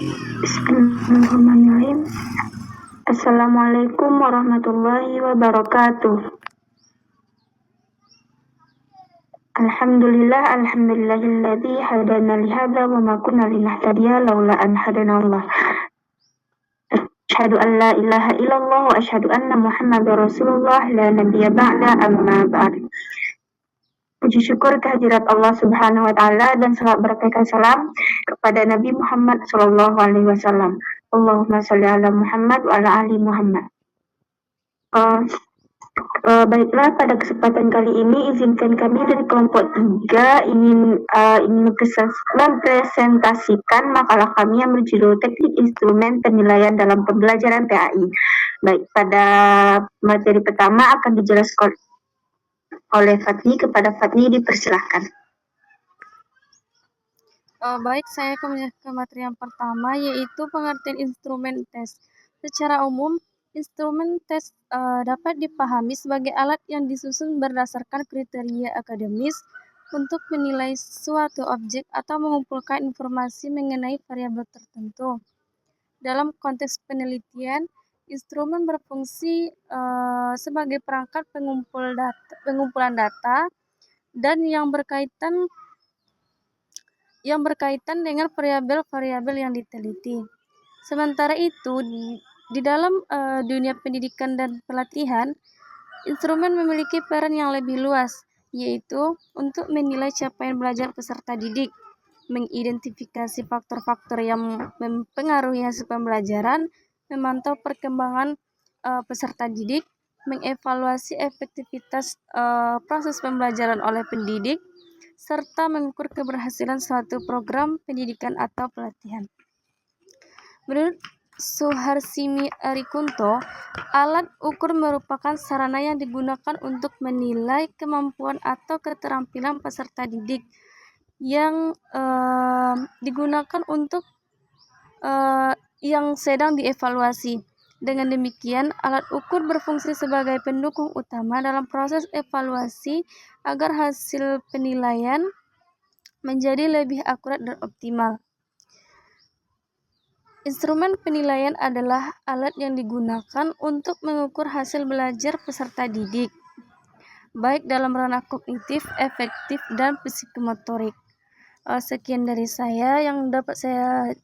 Bismillahirrahmanirrahim. Assalamualaikum warahmatullahi wabarakatuh. Alhamdulillahilladzi hadana li hadza wa ma kunna linahtadiya laula an hadanallah. Asyhadu an la ilaha illallah wa asyhadu anna Muhammadar Rasulullah la nabiyya ba'da amma ba'd. Puji syukur kehadirat Allah Subhanahu wa taala dan salam berkah salam kepada Nabi Muhammad sallallahu alaihi wasallam. Allahumma shalli ala Muhammad wa ala ali Muhammad. Baiklah, pada kesempatan kali ini izinkan kami dari kelompok 3 ingin mempresentasikan makalah kami yang berjudul Teknik Instrumen Penilaian dalam Pembelajaran PAI. Baik, pada materi pertama akan dijelaskan oleh Fatni. Kepada Fatni dipersilahkan. Baik, saya ke materi yang pertama, yaitu pengertian instrumen tes. Secara umum, instrumen tes dapat dipahami sebagai alat yang disusun berdasarkan kriteria akademis untuk menilai suatu objek atau mengumpulkan informasi mengenai variabel tertentu. Dalam konteks penelitian, instrumen berfungsi sebagai perangkat pengumpulan data dan yang berkaitan dengan variabel-variabel yang diteliti. Sementara itu, di dalam dunia pendidikan dan pelatihan, instrumen memiliki peran yang lebih luas, yaitu untuk menilai capaian belajar peserta didik, mengidentifikasi faktor-faktor yang mempengaruhi hasil pembelajaran, memantau perkembangan peserta didik, mengevaluasi efektivitas proses pembelajaran oleh pendidik, serta mengukur keberhasilan suatu program pendidikan atau pelatihan. Menurut Suharsimi Arikunto, alat ukur merupakan sarana yang digunakan untuk menilai kemampuan atau keterampilan peserta didik yang digunakan untuk yang sedang dievaluasi. Dengan demikian, alat ukur berfungsi sebagai pendukung utama dalam proses evaluasi agar hasil penilaian menjadi lebih akurat dan optimal. Instrumen penilaian adalah alat yang digunakan untuk mengukur hasil belajar peserta didik, baik dalam ranah kognitif, efektif, dan psikomotorik. Sekian dari saya yang dapat saya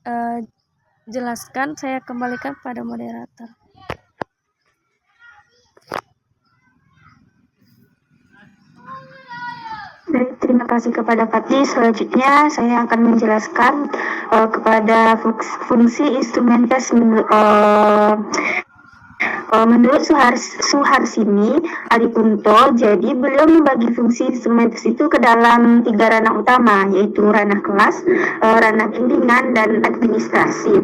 jelaskan. Saya kembalikan pada moderator. Baik, terima kasih kepada Fatni. Selanjutnya saya akan menjelaskan kepada fungsi instrumen tes menurut Suharsini Arikunto. Jadi beliau membagi fungsi instrumen tes itu ke dalam 3 ranah utama, yaitu ranah kelas, ranah bimbingan, dan administrasi.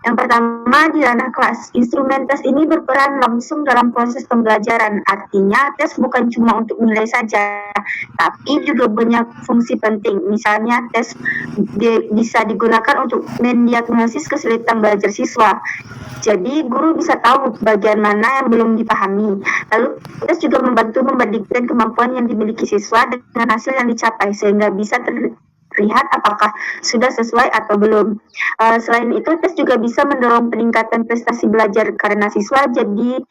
Yang pertama, di ranah kelas, instrumen tes ini berperan langsung dalam proses pembelajaran. Artinya, tes bukan cuma untuk nilai saja, tapi juga banyak fungsi penting. Misalnya, tes bisa digunakan untuk mendiagnosis kesulitan belajar siswa. Jadi, guru bisa tahu bagian mana yang belum dipahami. Lalu, tes juga membantu membandingkan kemampuan yang dimiliki siswa dengan hasil yang dicapai, sehingga bisa terlihat apakah sudah sesuai atau belum. Selain itu, tes juga bisa mendorong peningkatan prestasi belajar karena siswa jadi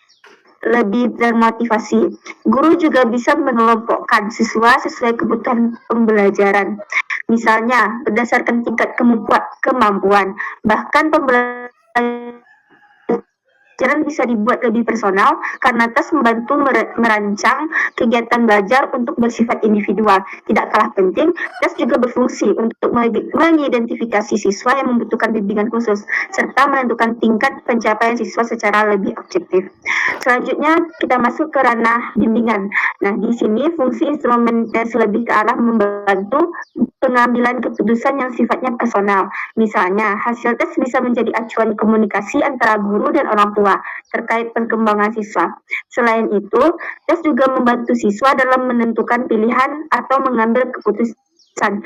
lebih termotivasi. Guru juga bisa mengelompokkan siswa sesuai kebutuhan pembelajaran. Misalnya, berdasarkan tingkat kemampuan. Bahkan pembelajaran bisa dibuat lebih personal karena tes membantu merancang kegiatan belajar untuk bersifat individual. Tidak kalah penting, tes juga berfungsi untuk mengidentifikasi siswa yang membutuhkan bimbingan khusus serta menentukan tingkat pencapaian siswa secara lebih objektif. Selanjutnya kita masuk ke ranah bimbingan. Nah, di sini fungsi instrumen tes lebih ke arah membantu pengambilan keputusan yang sifatnya personal. Misalnya, hasil tes bisa menjadi acuan komunikasi antara guru dan orang tua terkait perkembangan siswa. Selain itu, tes juga membantu siswa dalam menentukan pilihan atau mengambil keputusan,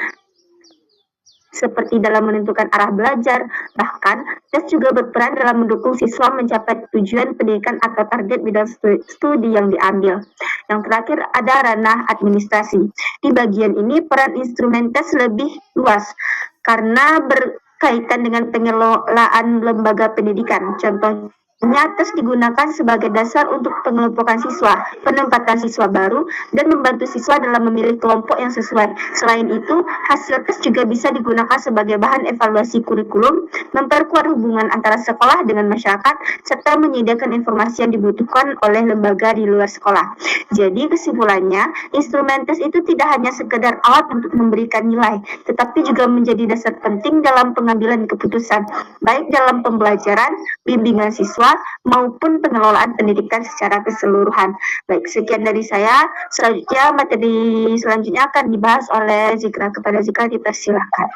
seperti dalam menentukan arah belajar. Bahkan, tes juga berperan dalam mendukung siswa mencapai tujuan pendidikan atau target bidang studi yang diambil. Yang terakhir ada ranah administrasi. Di bagian ini, peran instrumen tes lebih luas karena kaitan dengan pengelolaan lembaga pendidikan. Contohnya, tes digunakan sebagai dasar untuk pengelompokan siswa, penempatan siswa baru, dan membantu siswa dalam memilih kelompok yang sesuai. Selain itu, hasil tes juga bisa digunakan sebagai bahan evaluasi kurikulum, memperkuat hubungan antara sekolah dengan masyarakat, serta menyediakan informasi yang dibutuhkan oleh lembaga di luar sekolah. Jadi kesimpulannya, instrumen tes itu tidak hanya sekedar alat untuk memberikan nilai, tetapi juga menjadi dasar penting dalam pengambilan keputusan, baik dalam pembelajaran, bimbingan siswa, maupun pengelolaan pendidikan secara keseluruhan. Baik, sekian dari saya. Selanjutnya, materi selanjutnya akan dibahas oleh Zikra. Kepada Zikra, dipersilakan.